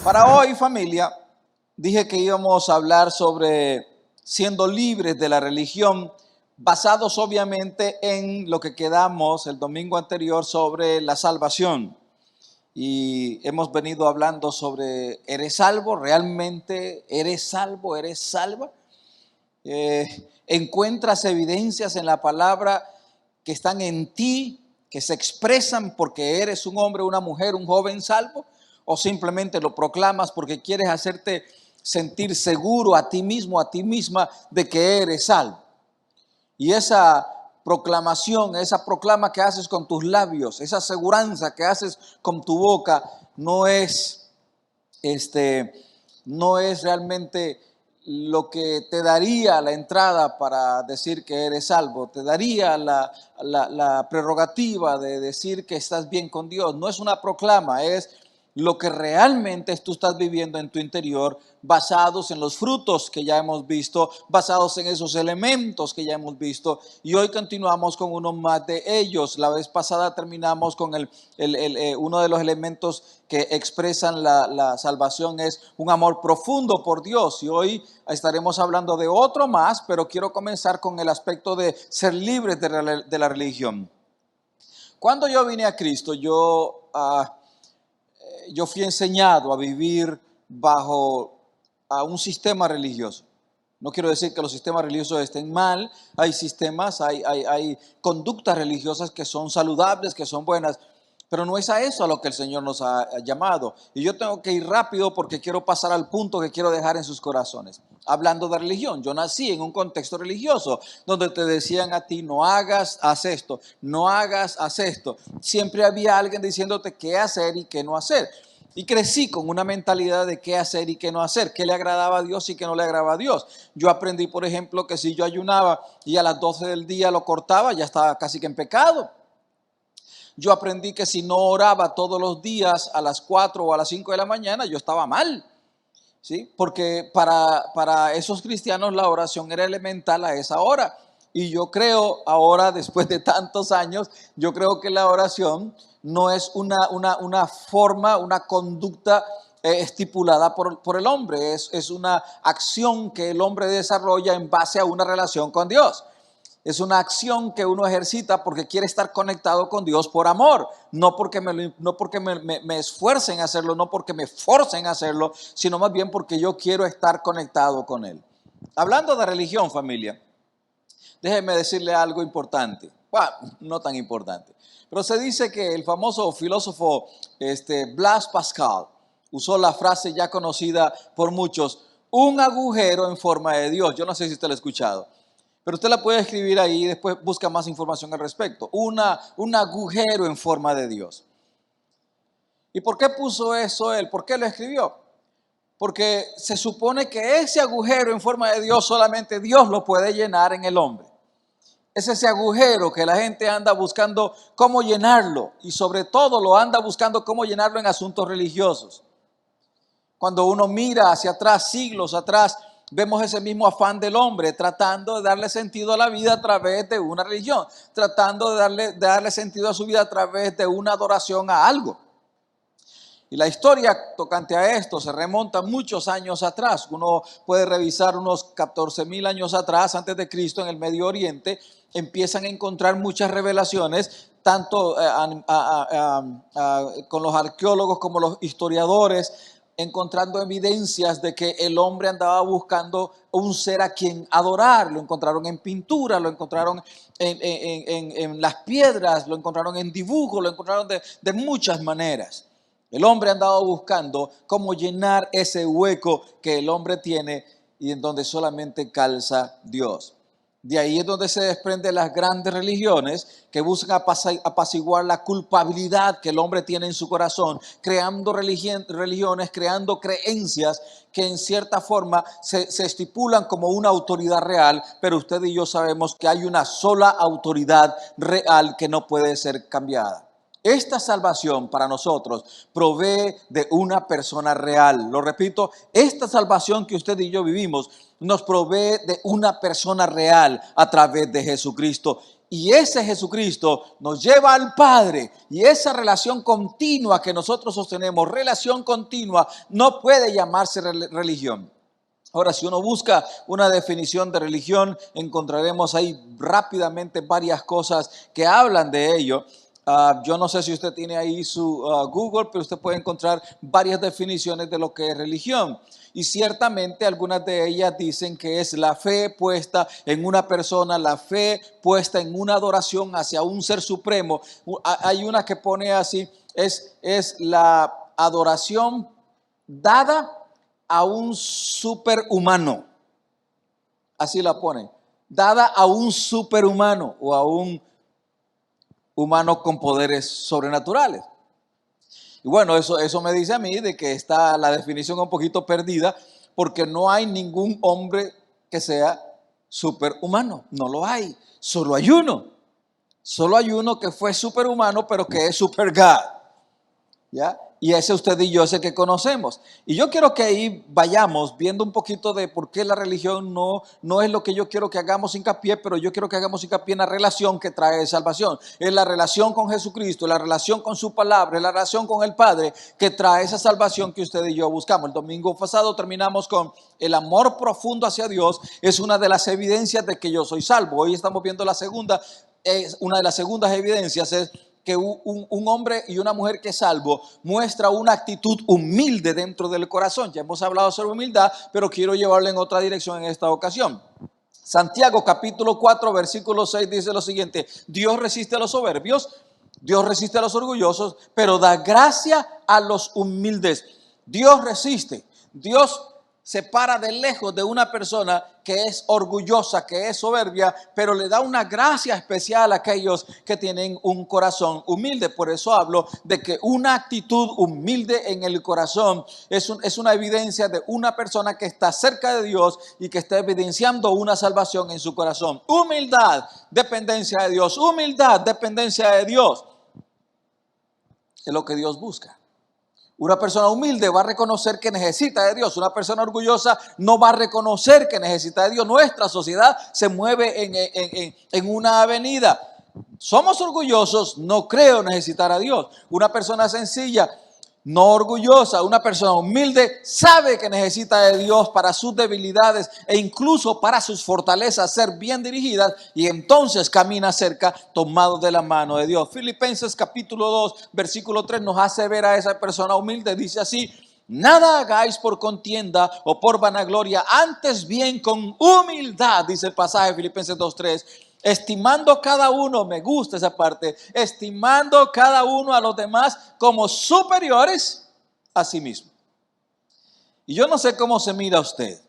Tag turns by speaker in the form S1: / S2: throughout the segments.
S1: Para hoy, familia, dije que íbamos a hablar sobre siendo libres de la religión, basados obviamente en lo que quedamos el domingo anterior sobre la salvación. Y hemos venido hablando sobre, ¿eres salvo? ¿Realmente eres salvo? ¿Eres salva? ¿Encuentras evidencias en la palabra que están en ti, que se expresan porque eres un hombre, una mujer, un joven salvo? ¿O simplemente lo proclamas porque quieres hacerte sentir seguro a ti mismo, a ti misma de que eres salvo? Y esa proclamación, esa proclama que haces con tus labios, esa aseguranza que haces con tu boca, no es realmente lo que te daría la entrada para decir que eres salvo, te daría la prerrogativa de decir que estás bien con Dios. No es una proclama, es lo que realmente tú estás viviendo en tu interior, basados en los frutos que ya hemos visto, basados en esos elementos que ya hemos visto. Y hoy continuamos con uno más de ellos. La vez pasada terminamos con uno de los elementos que expresan la salvación es un amor profundo por Dios. Y hoy estaremos hablando de otro más, pero quiero comenzar con el aspecto de ser libres de la religión. Cuando yo vine a Cristo, yo fui enseñado a vivir bajo un sistema religioso. No quiero decir que los sistemas religiosos estén mal, hay sistemas, hay conductas religiosas que son saludables, que son buenas, pero no es a eso a lo que el Señor nos ha llamado. Y yo tengo que ir rápido porque quiero pasar al punto que quiero dejar en sus corazones. Hablando de religión, yo nací en un contexto religioso donde te decían a ti, no hagas, haz esto, no hagas, haz esto. Siempre había alguien diciéndote qué hacer y qué no hacer. Y crecí con una mentalidad de qué hacer y qué no hacer, qué le agradaba a Dios y qué no le agradaba a Dios. Yo aprendí, por ejemplo, que si yo ayunaba y a las 12 del día lo cortaba, ya estaba casi que en pecado. Yo aprendí que si no oraba todos los días a las 4 o a las 5 de la mañana, yo estaba mal. ¿Sí? Porque para esos cristianos la oración era elemental a esa hora. Y yo creo ahora, después de tantos años, yo creo que la oración no es una forma, una conducta estipulada por el hombre. Es una acción que el hombre desarrolla en base a una relación con Dios. Es una acción que uno ejercita porque quiere estar conectado con Dios por amor, no porque me esfuercen a hacerlo, no porque me forcen a hacerlo, sino más bien porque yo quiero estar conectado con Él. Hablando de religión, familia, déjeme decirle algo importante, bueno, no tan importante, pero se dice que el famoso filósofo Blaise Pascal usó la frase ya conocida por muchos, un agujero en forma de Dios. Yo no sé si usted lo ha escuchado. Pero usted la puede escribir ahí y después busca más información al respecto. Un agujero en forma de Dios. ¿Y por qué puso eso él? ¿Por qué lo escribió? Porque se supone que ese agujero en forma de Dios solamente Dios lo puede llenar en el hombre. Es ese agujero que la gente anda buscando cómo llenarlo y sobre todo lo anda buscando cómo llenarlo en asuntos religiosos. Cuando uno mira hacia atrás, siglos atrás, vemos ese mismo afán del hombre tratando de darle sentido a la vida a través de una religión, tratando de darle sentido a su vida a través de una adoración a algo. Y la historia tocante a esto se remonta muchos años atrás. Uno puede revisar unos 14,000 años atrás, antes de Cristo, en el Medio Oriente, empiezan a encontrar muchas revelaciones, tanto con los arqueólogos como los historiadores, encontrando evidencias de que el hombre andaba buscando un ser a quien adorar. Lo encontraron en pintura, lo encontraron en las piedras, lo encontraron en dibujos, lo encontraron de muchas maneras. El hombre andaba buscando cómo llenar ese hueco que el hombre tiene y en donde solamente calza Dios. De ahí es donde se desprenden las grandes religiones que buscan apaciguar la culpabilidad que el hombre tiene en su corazón, creando religiones, creando creencias que en cierta forma se estipulan como una autoridad real, pero usted y yo sabemos que hay una sola autoridad real que no puede ser cambiada. Esta salvación para nosotros provee de una persona real. Lo repito, esta salvación que usted y yo vivimos nos provee de una persona real a través de Jesucristo. Y ese Jesucristo nos lleva al Padre. Y esa relación continua que nosotros sostenemos, relación continua, no puede llamarse religión. Ahora, si uno busca una definición de religión, encontraremos ahí rápidamente varias cosas que hablan de ello. Yo no sé si usted tiene ahí su Google, pero usted puede encontrar varias definiciones de lo que es religión. Y ciertamente algunas de ellas dicen que es la fe puesta en una persona, la fe puesta en una adoración hacia un ser supremo. Hay una que pone así, es la adoración dada a un superhumano. Así la ponen. Dada a un superhumano o a un humano con poderes sobrenaturales. Y bueno, eso me dice a mí de que está la definición un poquito perdida, porque no hay ningún hombre que sea superhumano. No lo hay. Solo hay uno. Solo hay uno que fue superhumano, pero que es super God. ¿Ya? Y ese usted y yo es el que conocemos. Y yo quiero que ahí vayamos viendo un poquito de por qué la religión no es lo que yo quiero que hagamos hincapié, pero yo quiero que hagamos hincapié en la relación que trae salvación. Es la relación con Jesucristo, la relación con su palabra, es la relación con el Padre que trae esa salvación que usted y yo buscamos. El domingo pasado terminamos con el amor profundo hacia Dios. Es una de las evidencias de que yo soy salvo. Hoy estamos viendo la segunda, una de las segundas evidencias es que un hombre y una mujer que es salvo muestra una actitud humilde dentro del corazón. Ya hemos hablado sobre humildad, pero quiero llevarlo en otra dirección en esta ocasión. Santiago capítulo 4 versículo 6 dice lo siguiente: Dios resiste a los soberbios, Dios resiste a los orgullosos, pero da gracia a los humildes. Dios resiste, Dios se para de lejos de una persona que es orgullosa, que es soberbia, pero le da una gracia especial a aquellos que tienen un corazón humilde. Por eso hablo de que una actitud humilde en el corazón es una evidencia de una persona que está cerca de Dios y que está evidenciando una salvación en su corazón. Humildad, dependencia de Dios. Humildad, dependencia de Dios. Es lo que Dios busca. Una persona humilde va a reconocer que necesita de Dios. Una persona orgullosa no va a reconocer que necesita de Dios. Nuestra sociedad se mueve en una avenida. Somos orgullosos, no creo necesitar a Dios. Una persona sencilla, no orgullosa, una persona humilde, sabe que necesita de Dios para sus debilidades e incluso para sus fortalezas ser bien dirigidas, y entonces camina cerca tomado de la mano de Dios. Filipenses capítulo 2 versículo 3 nos hace ver a esa persona humilde. Dice así: nada hagáis por contienda o por vanagloria, antes bien con humildad, dice el pasaje de Filipenses 2:3, estimando cada uno, me gusta esa parte, estimando cada uno a los demás como superiores a sí mismo. Y yo no sé cómo se mira usted,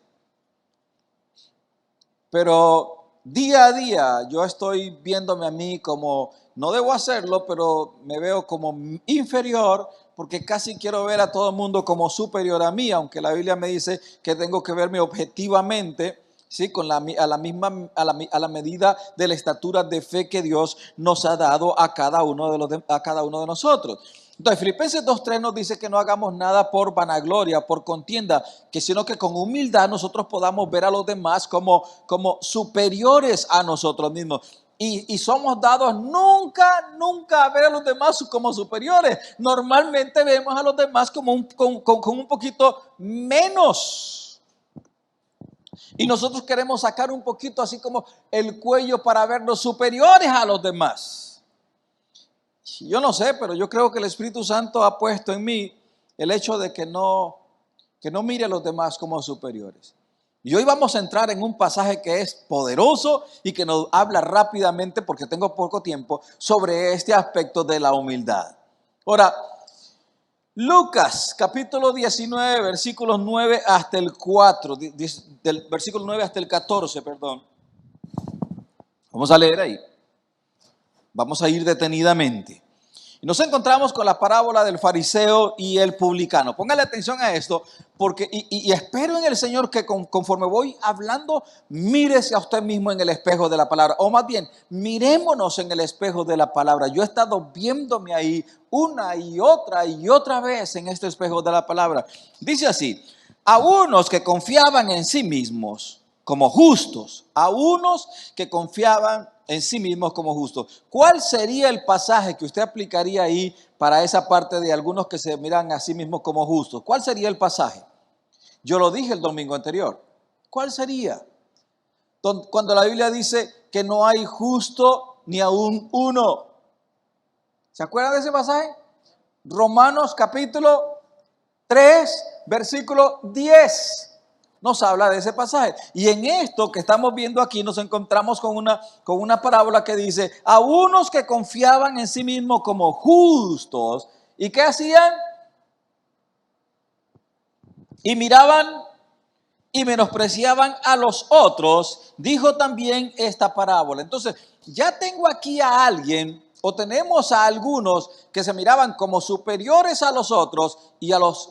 S1: pero día a día yo estoy viéndome a mí como, no debo hacerlo, pero me veo como inferior, porque casi quiero ver a todo el mundo como superior a mí, aunque la Biblia me dice que tengo que verme objetivamente, ¿sí? A la medida de la estatura de fe que Dios nos ha dado a cada uno de nosotros. Entonces, Filipenses 2:3 nos dice que no hagamos nada por vanagloria, por contienda, sino que con humildad nosotros podamos ver a los demás como superiores a nosotros mismos. Y somos dados nunca a ver a los demás como superiores. Normalmente vemos a los demás como con un poquito menos. Y nosotros queremos sacar un poquito así como el cuello para vernos superiores a los demás. Yo no sé, pero yo creo que el Espíritu Santo ha puesto en mí el hecho de que no mire a los demás como superiores. Y hoy vamos a entrar en un pasaje que es poderoso y que nos habla rápidamente, porque tengo poco tiempo, sobre este aspecto de la humildad. Ahora, Lucas capítulo 19, versículos 9 hasta el 4, del versículo 9 hasta el 14, perdón. Vamos a leer ahí. Vamos a ir detenidamente. Y nos encontramos con la parábola del fariseo y el publicano. Póngale atención a esto, porque y espero en el Señor que conforme voy hablando, mírese a usted mismo en el espejo de la palabra. O más bien, mirémonos en el espejo de la palabra. Yo he estado viéndome ahí una y otra vez en este espejo de la palabra. Dice así: a unos que confiaban en sí mismos como justos, a unos que confiaban en sí mismos como justos. ¿Cuál sería el pasaje que usted aplicaría ahí para esa parte de algunos que se miran a sí mismos como justos? ¿Cuál sería el pasaje? Yo lo dije el domingo anterior. ¿Cuál sería? Cuando la Biblia dice que no hay justo ni aún uno. ¿Se acuerdan de ese pasaje? Romanos capítulo 3, versículo 10. Nos habla de ese pasaje. Y en esto que estamos viendo aquí nos encontramos con una parábola que dice, a unos que confiaban en sí mismos como justos, ¿y qué hacían? Y miraban y menospreciaban a los otros, dijo también esta parábola. Entonces, ya tengo aquí a alguien, o tenemos a algunos que se miraban como superiores a los otros y a los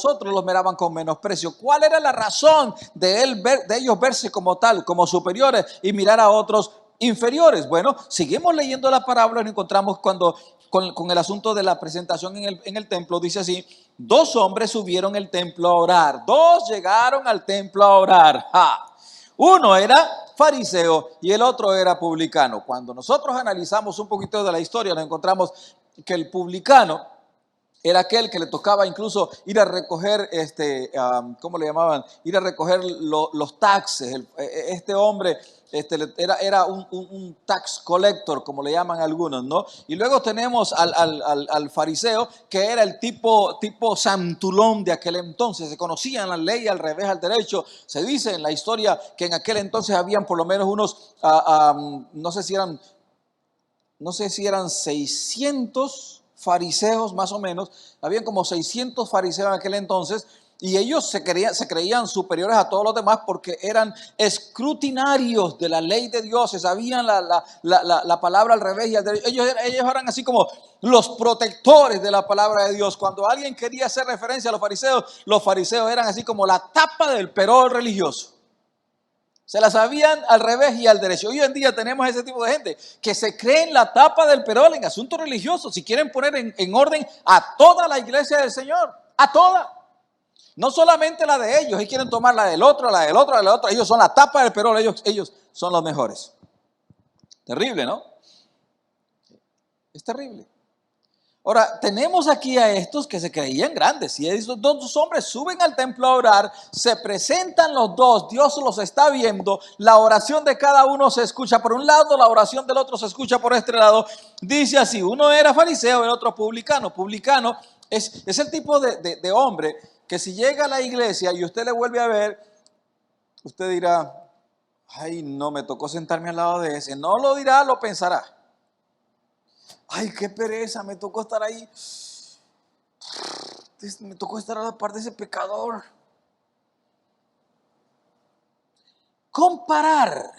S1: otros los miraban con menosprecio. ¿Cuál era la razón de ellos verse como tal, como superiores y mirar a otros inferiores? Bueno, seguimos leyendo la parábola y nos encontramos con el asunto de la presentación en el templo. Dice así: dos hombres subieron el templo a orar. Dos llegaron al templo a orar. ¡Ja! Uno era fariseo y el otro era publicano. Cuando nosotros analizamos un poquito de la historia, nos encontramos que el publicano era aquel que le tocaba incluso ir a recoger, ¿cómo le llamaban? Ir a recoger los taxes. Este hombre era un tax collector, como le llaman algunos, ¿no? Y luego tenemos al fariseo, que era el tipo santulón de aquel entonces. Se conocían la ley al revés, al derecho. Se dice en la historia que en aquel entonces habían por lo menos unos, no sé si eran 600 fariseos más o menos, habían como 600 fariseos en aquel entonces, y ellos se creían superiores a todos los demás porque eran escrutinarios de la ley de Dios, se sabían la palabra al revés y al derecho. Ellos eran así como los protectores de la palabra de Dios. Cuando alguien quería hacer referencia a los fariseos eran así como la tapa del perol religioso. Se la sabían al revés y al derecho. Hoy en día tenemos ese tipo de gente que se cree en la tapa del perol en asuntos religiosos. Si quieren poner en orden a toda la iglesia del Señor, a toda. No solamente la de ellos, ellos quieren tomar la del otro, la del otro, la del otro. Ellos son la tapa del perol, ellos son los mejores. Terrible, ¿no? Es terrible. Ahora, tenemos aquí a estos que se creían grandes, y esos dos hombres suben al templo a orar, se presentan los dos, Dios los está viendo, la oración de cada uno se escucha por un lado, la oración del otro se escucha por este lado. Dice así: uno era fariseo, el otro publicano. Publicano es el tipo de hombre que si llega a la iglesia y usted le vuelve a ver, usted dirá: ay, no, me tocó sentarme al lado de ese. No lo dirá, lo pensará. Ay, qué pereza, me tocó estar ahí. Me tocó estar a la par de ese pecador. Comparar.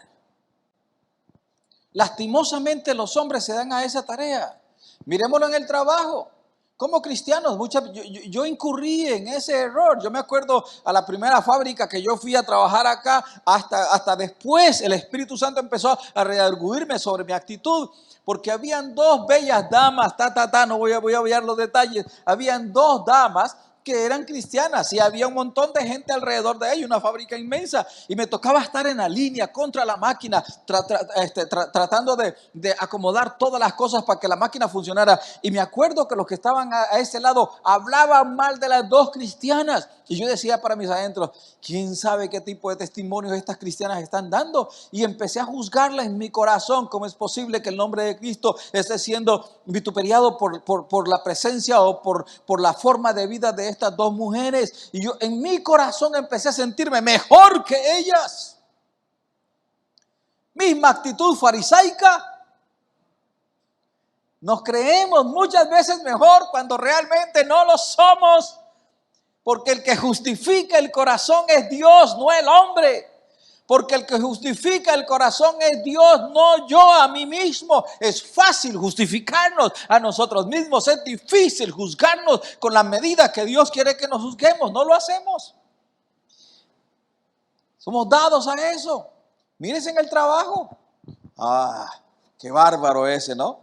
S1: Lastimosamente los hombres se dan a esa tarea. Miremoslo en el trabajo. Como cristianos, yo incurrí en ese error. Yo me acuerdo a la primera fábrica que yo fui a trabajar acá, hasta después el Espíritu Santo empezó a redarguirme sobre mi actitud, porque habían dos bellas damas, no voy a obviar los detalles, habían dos damas que eran cristianas y había un montón de gente alrededor de ellos, una fábrica inmensa, y me tocaba estar en la línea contra la máquina, tratando de acomodar todas las cosas para que la máquina funcionara. Y me acuerdo que los que estaban a ese lado hablaban mal de las dos cristianas, y yo decía para mis adentros: ¿quién sabe qué tipo de testimonios estas cristianas están dando? Y empecé a juzgarla en mi corazón. ¿Cómo es posible que el nombre de Cristo esté siendo vituperiado por la presencia o por la forma de vida de estas dos mujeres? Y yo en mi corazón empecé a sentirme mejor que ellas. Misma actitud farisaica. Nos creemos muchas veces mejor cuando realmente no lo somos. Porque el que justifica el corazón es Dios, no el hombre. Porque el que justifica el corazón es Dios, no yo a mí mismo. Es fácil justificarnos a nosotros mismos. Es difícil juzgarnos con la medida que Dios quiere que nos juzguemos. No lo hacemos. Somos dados a eso. Mírense en el trabajo. Qué bárbaro ese, ¿no?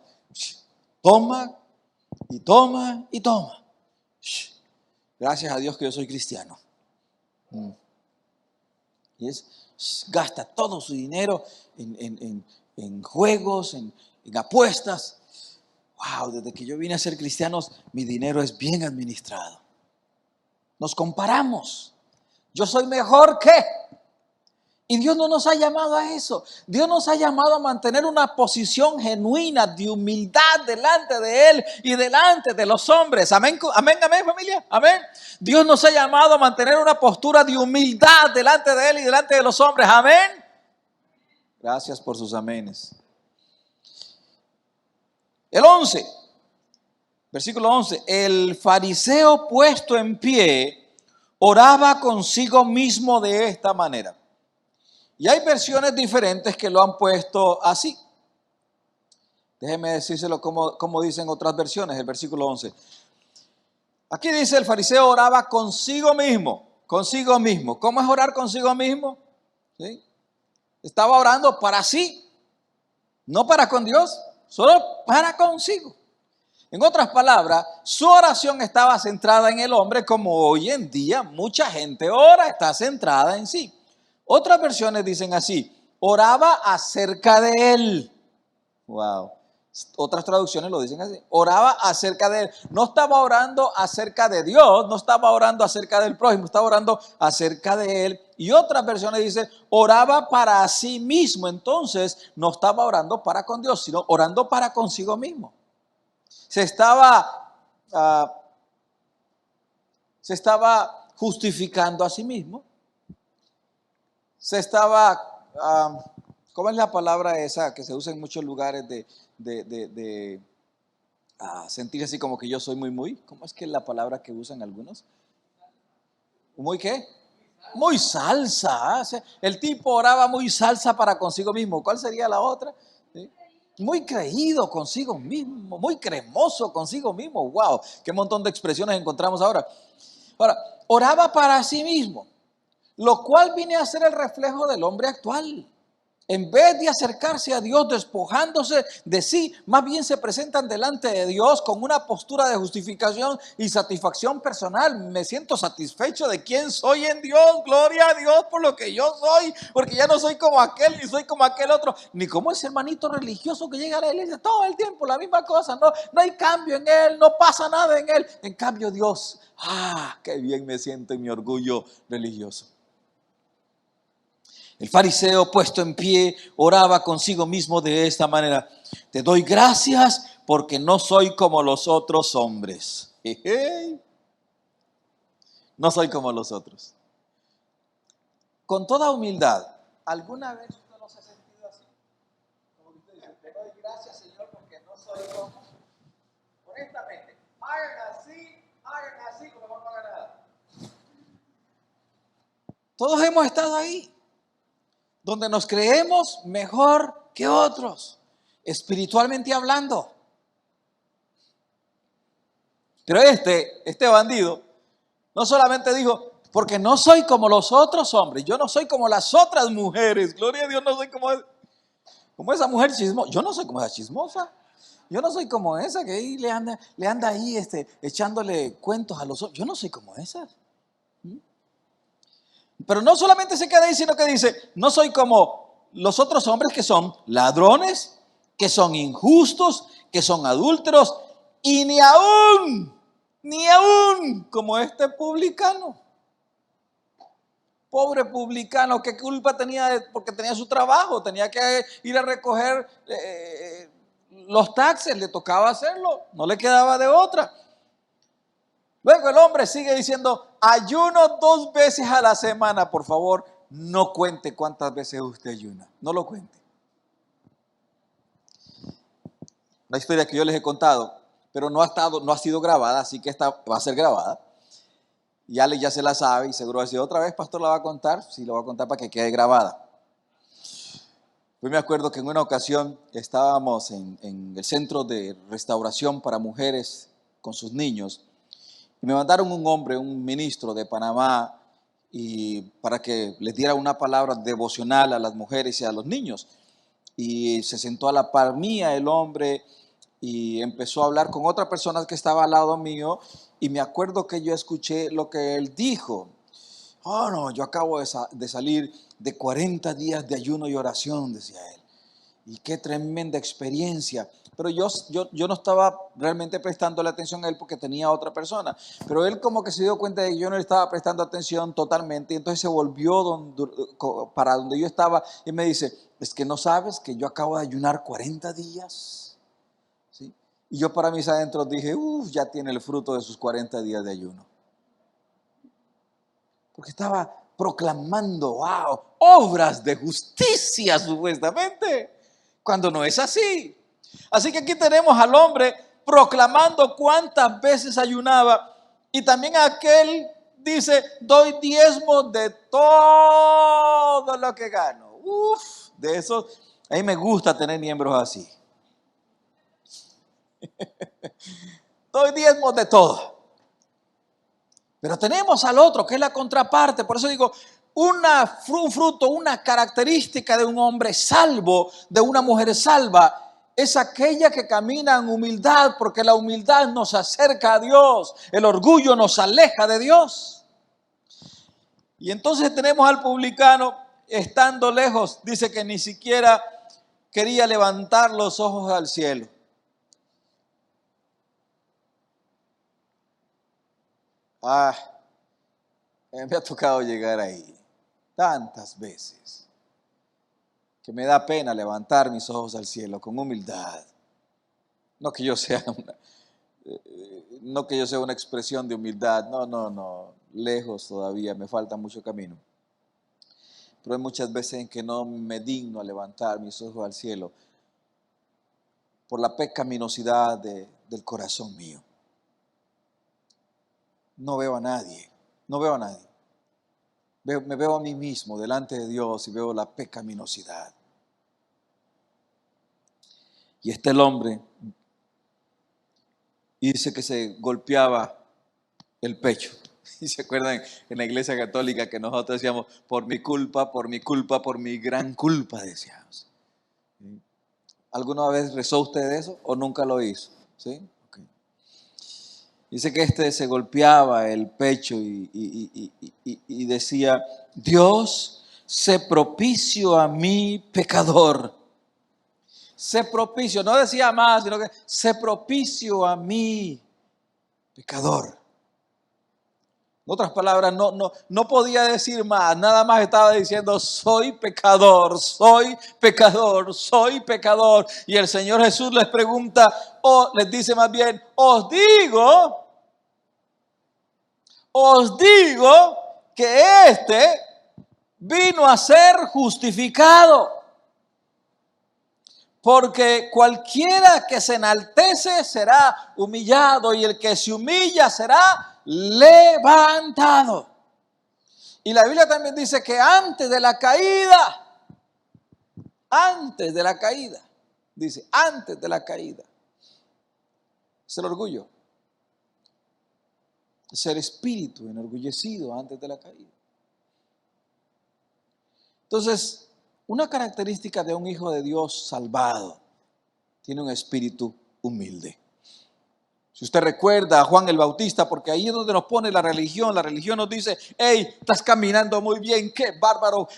S1: Toma y toma y toma. Gracias a Dios que yo soy cristiano. Y gasta todo su dinero en juegos, en apuestas. Wow, desde que yo vine a ser cristiano, mi dinero es bien administrado. Nos comparamos. Yo soy mejor que. Y Dios no nos ha llamado a eso. Dios nos ha llamado a mantener una posición genuina de humildad delante de Él y delante de los hombres. Amén, amén, amén, familia. Amén. Dios nos ha llamado a mantener una postura de humildad delante de Él y delante de los hombres. Amén. Gracias por sus amenes. El 11, versículo 11. El fariseo puesto en pie oraba consigo mismo de esta manera. Y hay versiones diferentes que lo han puesto así. Déjeme decírselo como dicen otras versiones, el versículo 11. Aquí dice, el fariseo oraba consigo mismo, consigo mismo. ¿Cómo es orar consigo mismo? ¿Sí? Estaba orando para sí, no para con Dios, solo para consigo. En otras palabras, su oración estaba centrada en el hombre, como hoy en día mucha gente ora, está centrada en sí. Otras versiones dicen así, oraba acerca de él. Wow. Otras traducciones lo dicen así, oraba acerca de él. No estaba orando acerca de Dios, no estaba orando acerca del prójimo, estaba orando acerca de él. Y otras versiones dicen, oraba para sí mismo. Entonces, no estaba orando para con Dios, sino orando para consigo mismo. Se estaba justificando a sí mismo. Se estaba, ¿cómo es la palabra esa que se usa en muchos lugares de sentir así como que yo soy muy? ¿Cómo es que es la palabra que usan algunos? ¿Muy qué? Muy salsa. El tipo oraba muy salsa para consigo mismo. ¿Cuál sería la otra? ¿Sí? Muy creído consigo mismo, muy cremoso consigo mismo. Wow, qué montón de expresiones encontramos ahora. Ahora, oraba para sí mismo, lo cual viene a ser el reflejo del hombre actual. En vez de acercarse a Dios despojándose de sí, más bien se presentan delante de Dios con una postura de justificación y satisfacción personal. Me siento satisfecho de quién soy en Dios. Gloria a Dios por lo que yo soy, porque ya no soy como aquel, ni soy como aquel otro, ni como ese hermanito religioso que llega a la iglesia todo el tiempo, la misma cosa. No hay cambio en él, no pasa nada en él. En cambio Dios, qué bien me siento en mi orgullo religioso. El fariseo puesto en pie oraba consigo mismo de esta manera: te doy gracias porque no soy como los otros hombres. No soy como los otros. Con toda humildad, ¿alguna vez usted no se ha sentido así? Como usted dice, te doy gracias, Señor, porque no soy como. Honestamente, hagan así, como no hagan nada. Todos hemos estado ahí, donde nos creemos mejor que otros, espiritualmente hablando. Pero este bandido no solamente dijo, porque no soy como los otros hombres, yo no soy como las otras mujeres, gloria a Dios, no soy como esa mujer chismosa, yo no soy como esa chismosa, yo no soy como esa que ahí le anda ahí echándole cuentos a los otros, yo no soy como esas. Pero no solamente se queda ahí, sino que dice, no soy como los otros hombres que son ladrones, que son injustos, que son adúlteros, y ni aún como este publicano. Pobre publicano, ¿qué culpa tenía? Porque tenía su trabajo, tenía que ir a recoger los taxes, le tocaba hacerlo, no le quedaba de otra. Luego el hombre sigue diciendo, ayuno 2 veces a la semana. Por favor, no cuente cuántas veces usted ayuna. No lo cuente. La historia que yo les he contado, pero no ha sido grabada, así que esta va a ser grabada. Ya se la sabe y seguro va a decir, otra vez, pastor, la va a contar. Sí, la va a contar para que quede grabada. Yo me acuerdo que en una ocasión estábamos en el centro de restauración para mujeres con sus niños. Y me mandaron un hombre, un ministro de Panamá, y para que les diera una palabra devocional a las mujeres y a los niños. Y se sentó a la par mía el hombre y empezó a hablar con otra persona que estaba al lado mío. Y me acuerdo que yo escuché lo que él dijo. No, yo acabo de salir de 40 días de ayuno y oración, decía él. Y qué tremenda experiencia. Pero yo no estaba realmente prestándole atención a él porque tenía otra persona. Pero él como que se dio cuenta de que yo no le estaba prestando atención totalmente. Y entonces se volvió para donde yo estaba y me dice, es que no sabes que yo acabo de ayunar 40 días. ¿Sí? Y yo para mis adentros dije, ya tiene el fruto de sus 40 días de ayuno. Porque estaba proclamando, obras de justicia supuestamente, cuando no es así. Así que aquí tenemos al hombre proclamando cuántas veces ayunaba, y también aquel dice, doy diezmo de todo lo que gano. De eso, a mí me gusta tener miembros así. Doy diezmo de todo. Pero tenemos al otro, que es la contraparte. Por eso digo, un fruto, una característica de un hombre salvo, de una mujer salva, es aquella que camina en humildad, porque la humildad nos acerca a Dios, el orgullo nos aleja de Dios. Y entonces tenemos al publicano, estando lejos, dice que ni siquiera quería levantar los ojos al cielo. Me ha tocado llegar ahí tantas veces que me da pena levantar mis ojos al cielo con humildad. No que yo sea una expresión de humildad, no, lejos todavía, me falta mucho camino. Pero hay muchas veces en que no me digno a levantar mis ojos al cielo por la pecaminosidad del corazón mío. No veo a nadie. Me veo a mí mismo delante de Dios y veo la pecaminosidad. Y está el hombre y dice que se golpeaba el pecho. Y se acuerdan en la iglesia católica que nosotros decíamos, por mi culpa, por mi gran culpa, decíamos. ¿Alguna vez rezó usted eso o nunca lo hizo? ¿Sí? Okay. Dice que se golpeaba el pecho y decía, Dios, sé propicio a mi pecador. Sé propicio, no decía más, sino que sé propicio a mi pecador. En otras palabras, no podía decir más, nada más estaba diciendo, soy pecador, soy pecador, soy pecador. Y el Señor Jesús les pregunta, les dice más bien, os digo que éste vino a ser justificado. Porque cualquiera que se enaltece será humillado y el que se humilla será levantado. Y la Biblia también dice que antes de la caída, es el orgullo. Es el espíritu enorgullecido antes de la caída. Entonces, una característica de un hijo de Dios salvado, tiene un espíritu humilde. Si usted recuerda a Juan el Bautista, porque ahí es donde nos pone la religión nos dice, hey, estás caminando muy bien, qué bárbaro.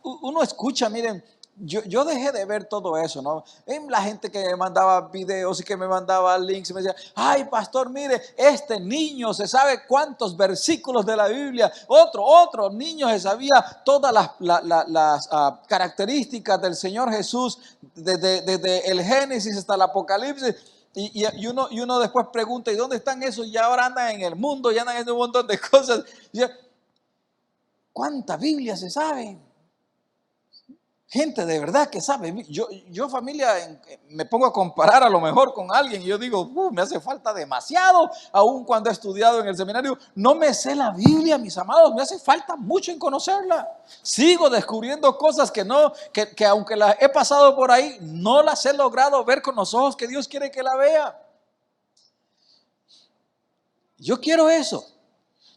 S1: Uno escucha, miren, yo dejé de ver todo eso, ¿no? La gente que me mandaba videos y que me mandaba links y me decía, ay, pastor, mire, este niño se sabe cuántos versículos de la Biblia, otro niño se sabía todas las características del Señor Jesús, desde el Génesis hasta el Apocalipsis. Y uno después pregunta, ¿y dónde están esos? Y ahora andan en el mundo, y andan en un montón de cosas. ¿Cuánta Biblia se sabe? Gente de verdad que sabe. Yo familia, me pongo a comparar a lo mejor con alguien y yo digo, me hace falta demasiado, aun cuando he estudiado en el seminario. No me sé la Biblia, mis amados, me hace falta mucho en conocerla. Sigo descubriendo cosas que aunque las he pasado por ahí, no las he logrado ver con los ojos que Dios quiere que la vea. Yo quiero eso.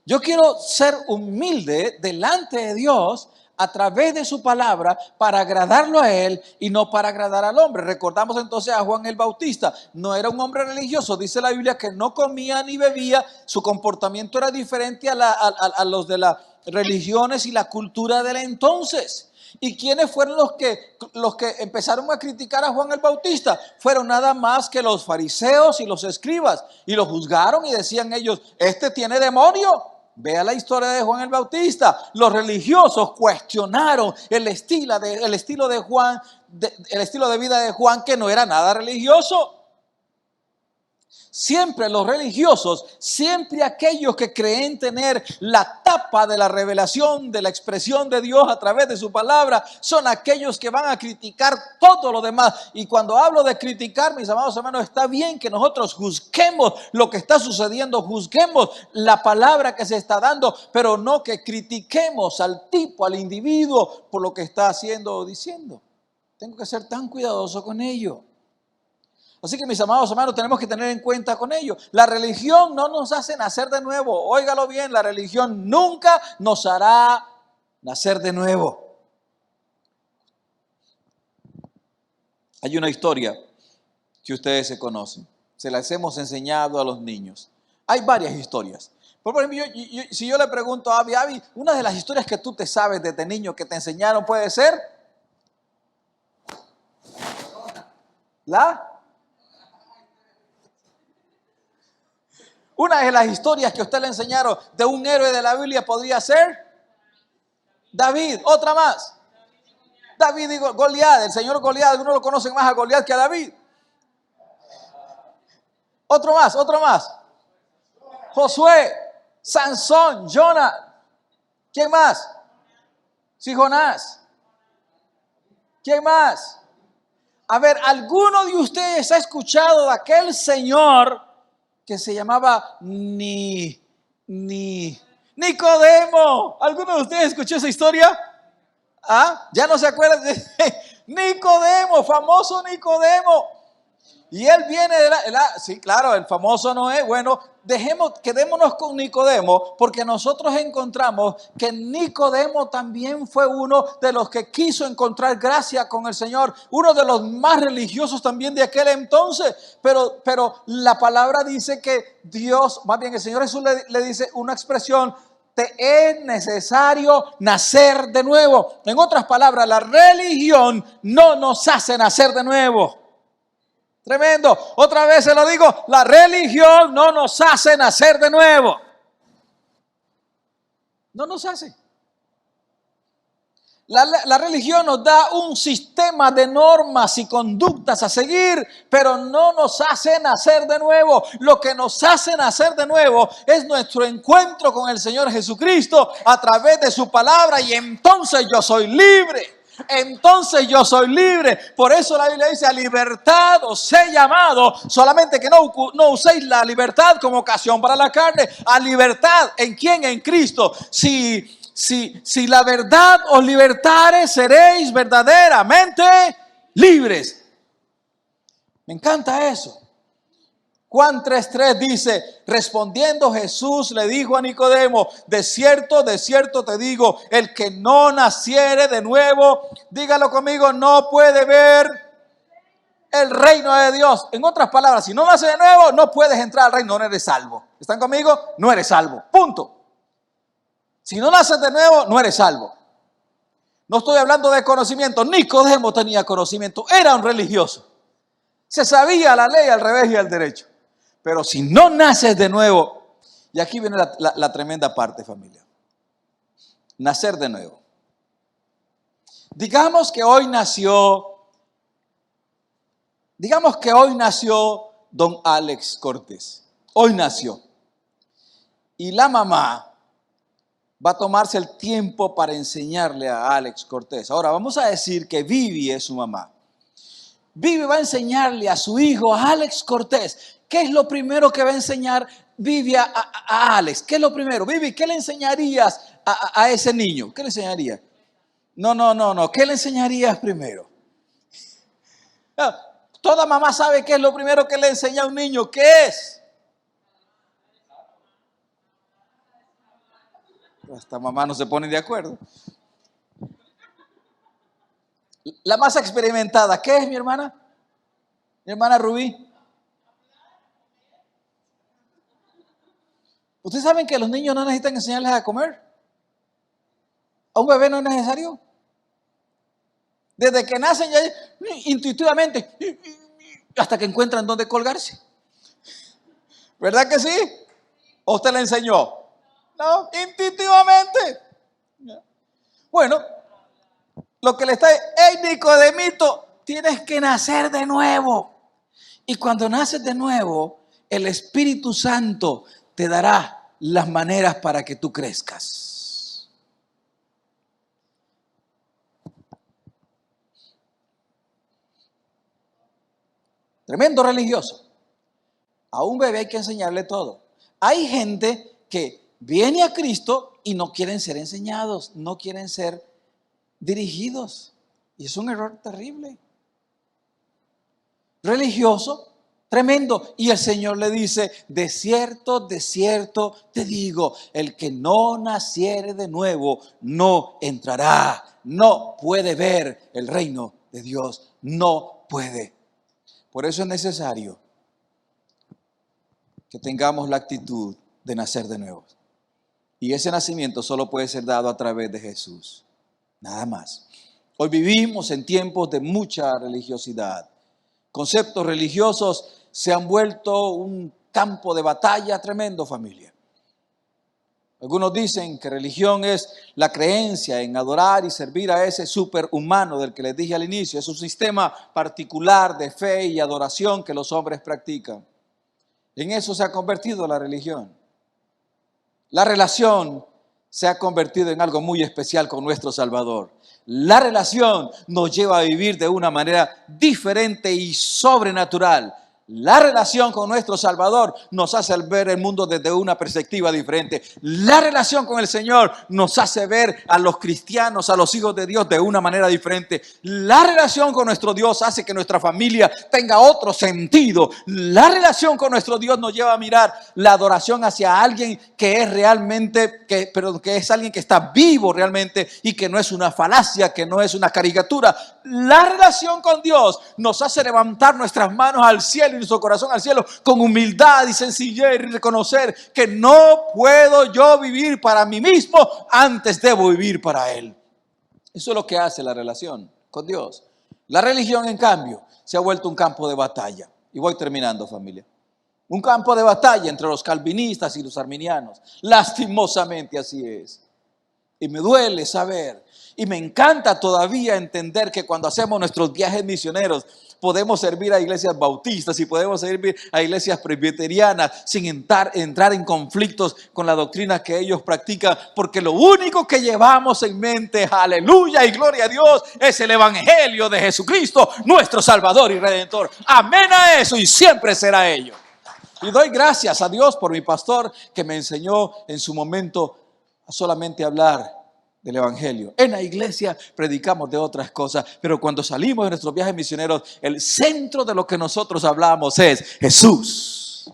S1: Yo quiero ser humilde delante de Dios a través de su palabra para agradarlo a Él y no para agradar al hombre. Recordamos entonces a Juan el Bautista. No era un hombre religioso. Dice la Biblia que no comía ni bebía. Su comportamiento era diferente a los de las religiones y la cultura del entonces. ¿Y quiénes fueron los que empezaron a criticar a Juan el Bautista? Fueron nada más que los fariseos y los escribas. Y lo juzgaron y decían ellos, este tiene demonio. Vea la historia de Juan el Bautista. Los religiosos cuestionaron el estilo de Juan, el estilo de vida de Juan, que no era nada religioso. Siempre los religiosos, siempre aquellos que creen tener la tapa de la revelación, de la expresión de Dios a través de su palabra, son aquellos que van a criticar todo lo demás. Y cuando hablo de criticar, mis amados hermanos, está bien que nosotros juzguemos lo que está sucediendo, juzguemos la palabra que se está dando, pero no que critiquemos al tipo, al individuo, por lo que está haciendo o diciendo. Tengo que ser tan cuidadoso con ello. Así que mis amados hermanos, tenemos que tener en cuenta con ello. La religión no nos hace nacer de nuevo. Óigalo bien, la religión nunca nos hará nacer de nuevo. Hay una historia que ustedes se conocen. Se las hemos enseñado a los niños. Hay varias historias. Por ejemplo, si yo le pregunto a Abby, una de las historias que tú te sabes desde niño que te enseñaron puede ser una de las historias que a usted le enseñaron de un héroe de la Biblia podría ser David. Otra más. David y Goliat, el señor Goliat. Algunos lo conocen más a Goliat que a David. Otro más. Josué, Sansón, Jonás. ¿Quién más? Sí, Jonás. ¿Quién más? A ver, ¿alguno de ustedes ha escuchado de aquel señor que se llamaba Nicodemo? ¿Alguno de ustedes escuchó esa historia? ¿Ah? ¿Ya no se acuerdan de Nicodemo, famoso Nicodemo? Y él viene de sí, claro, el famoso Noé. Bueno, quedémonos con Nicodemo, porque nosotros encontramos que Nicodemo también fue uno de los que quiso encontrar gracia con el Señor, uno de los más religiosos también de aquel entonces, pero la palabra dice que Dios, más bien el Señor Jesús le dice una expresión: te es necesario nacer de nuevo. En otras palabras, la religión no nos hace nacer de nuevo. Tremendo. Otra vez se lo digo, la religión no nos hace nacer de nuevo. No nos hace. La religión nos da un sistema de normas y conductas a seguir, pero no nos hace nacer de nuevo. Lo que nos hace nacer de nuevo es nuestro encuentro con el Señor Jesucristo a través de su palabra, y entonces yo soy libre. Por eso la Biblia dice: a libertad os he llamado, solamente que no uséis la libertad como ocasión para la carne. A libertad, ¿en quién? En Cristo. Si la verdad os libertare, seréis verdaderamente libres. Me encanta eso. Juan 3:3 dice: respondiendo Jesús le dijo a Nicodemo, de cierto te digo, el que no naciere de nuevo, dígalo conmigo, no puede ver el reino de Dios. En otras palabras, si no naces de nuevo, no puedes entrar al reino, no eres salvo. ¿Están conmigo? No eres salvo, punto. Si no naces de nuevo, no eres salvo. No estoy hablando de conocimiento. Nicodemo tenía conocimiento, era un religioso. Se sabía la ley al revés y al derecho. Pero si no naces de nuevo, y aquí viene la tremenda parte, familia. Nacer de nuevo. Digamos que hoy nació don Alex Cortés. Hoy nació. Y la mamá va a tomarse el tiempo para enseñarle a Alex Cortés. Ahora vamos a decir que Vivi es su mamá. Vivi va a enseñarle a su hijo, a Alex Cortés. ¿Qué es lo primero que va a enseñar Vivi a Alex? ¿Qué es lo primero? Vivi, ¿qué le enseñarías a ese niño? ¿Qué le enseñarías? No. ¿Qué le enseñarías primero? Toda mamá sabe qué es lo primero que le enseña a un niño. ¿Qué es? Esta mamá no se pone de acuerdo. La más experimentada, ¿qué es, mi hermana? Mi hermana Rubí. ¿Ustedes saben que los niños no necesitan enseñarles a comer? ¿A un bebé no es necesario? Desde que nacen ya intuitivamente, hasta que encuentran dónde colgarse. ¿Verdad que sí? ¿O usted le enseñó? No, intuitivamente. Bueno, lo que le está diciendo, hey Nicodemito, tienes que nacer de nuevo. Y cuando naces de nuevo, el Espíritu Santo te dará las maneras para que tú crezcas. Tremendo religioso. A un bebé hay que enseñarle todo. Hay gente que viene a Cristo y no quieren ser enseñados, no quieren ser dirigidos. Y es un error terrible. Religioso, tremendo. Y el Señor le dice, de cierto te digo, el que no naciere de nuevo no entrará, no puede ver el reino de Dios, no puede. Por eso es necesario que tengamos la actitud de nacer de nuevo. Y ese nacimiento solo puede ser dado a través de Jesús. Nada más. Hoy vivimos en tiempos de mucha religiosidad. Conceptos religiosos se han vuelto un campo de batalla tremendo, familia. Algunos dicen que religión es la creencia en adorar y servir a ese superhumano del que les dije al inicio. Es un sistema particular de fe y adoración que los hombres practican. En eso se ha convertido la religión. La relación se ha convertido en algo muy especial con nuestro Salvador. La relación nos lleva a vivir de una manera diferente y sobrenatural. La relación con nuestro Salvador nos hace ver el mundo desde una perspectiva diferente. La relación con el Señor nos hace ver a los cristianos, a los hijos de Dios de una manera diferente. La relación con nuestro Dios hace que nuestra familia tenga otro sentido. La relación con nuestro Dios nos lleva a mirar la adoración hacia alguien que es realmente, que es alguien que está vivo realmente y que no es una falacia, que no es una caricatura. La relación con Dios nos hace levantar nuestras manos al cielo y nuestro corazón al cielo con humildad y sencillez y reconocer que no puedo yo vivir para mí mismo, antes debo vivir para Él. Eso es lo que hace la relación con Dios. La religión, en cambio, se ha vuelto un campo de batalla. Y voy terminando, familia. Un campo de batalla entre los calvinistas y los arminianos. Lastimosamente así es. Y me duele saber, y me encanta todavía entender que cuando hacemos nuestros viajes misioneros, podemos servir a iglesias bautistas y podemos servir a iglesias presbiterianas sin entrar en conflictos con la doctrina que ellos practican, porque lo único que llevamos en mente, aleluya y gloria a Dios, es el evangelio de Jesucristo, nuestro Salvador y Redentor. Amén a eso, y siempre será ello. Y doy gracias a Dios por mi pastor que me enseñó en su momento a solamente hablar del evangelio. En la iglesia predicamos de otras cosas, pero cuando salimos de nuestros viajes misioneros, el centro de lo que nosotros hablamos es Jesús.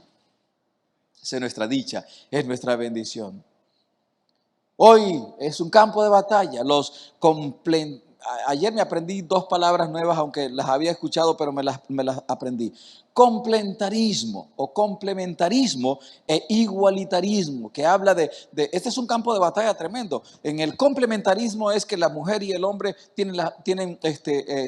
S1: Esa es nuestra dicha, es nuestra bendición. Hoy es un campo de batalla. Ayer me aprendí 2 palabras nuevas, aunque las había escuchado, pero me las aprendí. Complementarismo o complementarismo e igualitarismo, que habla de este es un campo de batalla tremendo. En el complementarismo es que la mujer y el hombre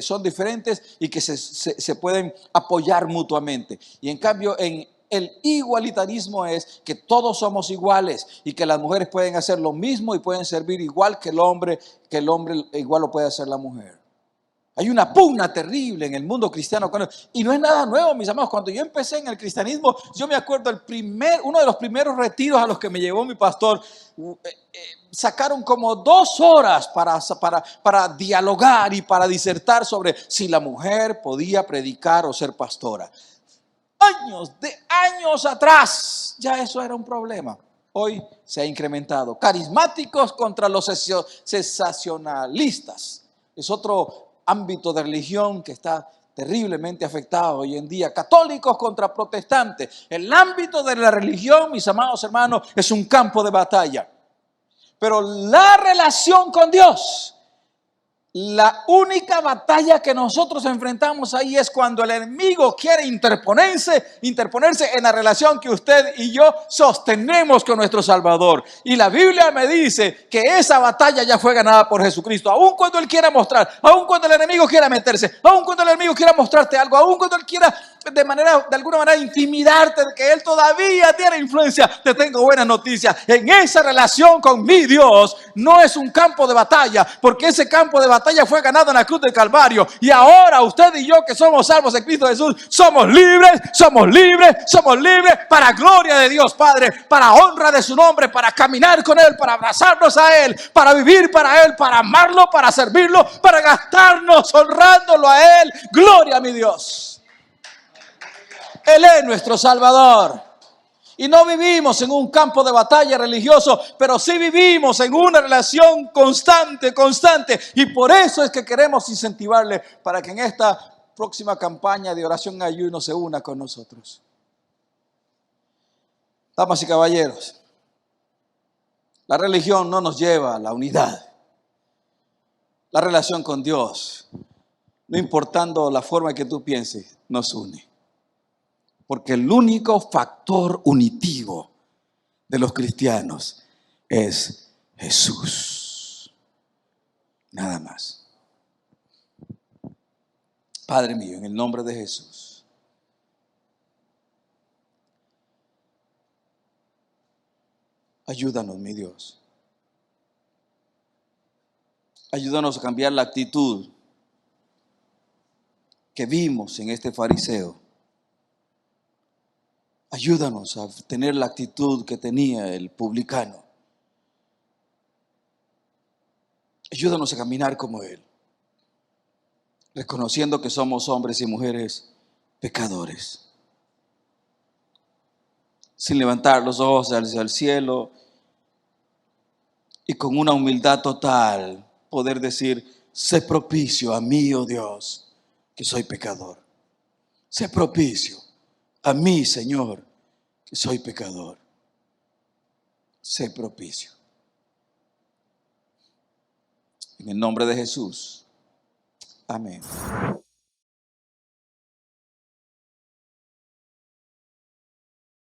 S1: son diferentes y que se pueden apoyar mutuamente. Y en cambio, en el igualitarismo es que todos somos iguales y que las mujeres pueden hacer lo mismo y pueden servir igual que el hombre igual lo puede hacer la mujer. Hay una pugna terrible en el mundo cristiano y no es nada nuevo, mis amados. Cuando yo empecé en el cristianismo, yo me acuerdo uno de los primeros retiros a los que me llevó mi pastor, sacaron como 2 horas para dialogar y para disertar sobre si la mujer podía predicar o ser pastora. Años atrás, ya eso era un problema. Hoy se ha incrementado. Carismáticos contra los sensacionalistas. Es otro ámbito de religión que está terriblemente afectado hoy en día. Católicos contra protestantes. El ámbito de la religión, mis amados hermanos, es un campo de batalla. Pero la relación con Dios La única batalla que nosotros enfrentamos ahí es cuando el enemigo quiere interponerse en la relación que usted y yo sostenemos con nuestro Salvador. Y la Biblia me dice que esa batalla ya fue ganada por Jesucristo. Aun cuando Él quiera mostrar, aun cuando el enemigo quiera meterse, aun cuando el enemigo quiera mostrarte algo, aun cuando Él quiera de alguna manera intimidarte de que Él todavía tiene influencia, te tengo buenas noticias. En esa relación con mi Dios no es un campo de batalla, porque ese campo de batalla fue ganado en la cruz del Calvario. Y ahora usted y yo, que somos salvos en Cristo Jesús, somos libres para gloria de Dios Padre, para honra de su nombre, para caminar con Él, para abrazarnos a Él, para vivir para Él, para amarlo, para servirlo, para gastarnos honrándolo a Él. Gloria a mi Dios. Él es nuestro Salvador. Y no vivimos en un campo de batalla religioso, pero sí vivimos en una relación constante. Y por eso es que queremos incentivarle para que en esta próxima campaña de oración y ayuno se una con nosotros. Damas y caballeros, la religión no nos lleva a la unidad. La relación con Dios, no importando la forma en que tú pienses, nos une. Porque el único factor unitivo de los cristianos es Jesús. Nada más. Padre mío, en el nombre de Jesús, ayúdanos, mi Dios. Ayúdanos a cambiar la actitud que vimos en este fariseo. Ayúdanos a tener la actitud que tenía el publicano. Ayúdanos a caminar como Él, reconociendo que somos hombres y mujeres pecadores, sin levantar los ojos hacia el cielo y con una humildad total poder decir: sé propicio a mí, oh Dios, que soy pecador. Sé propicio a mí, Señor, que soy pecador. Sé propicio. En el nombre de Jesús. Amén.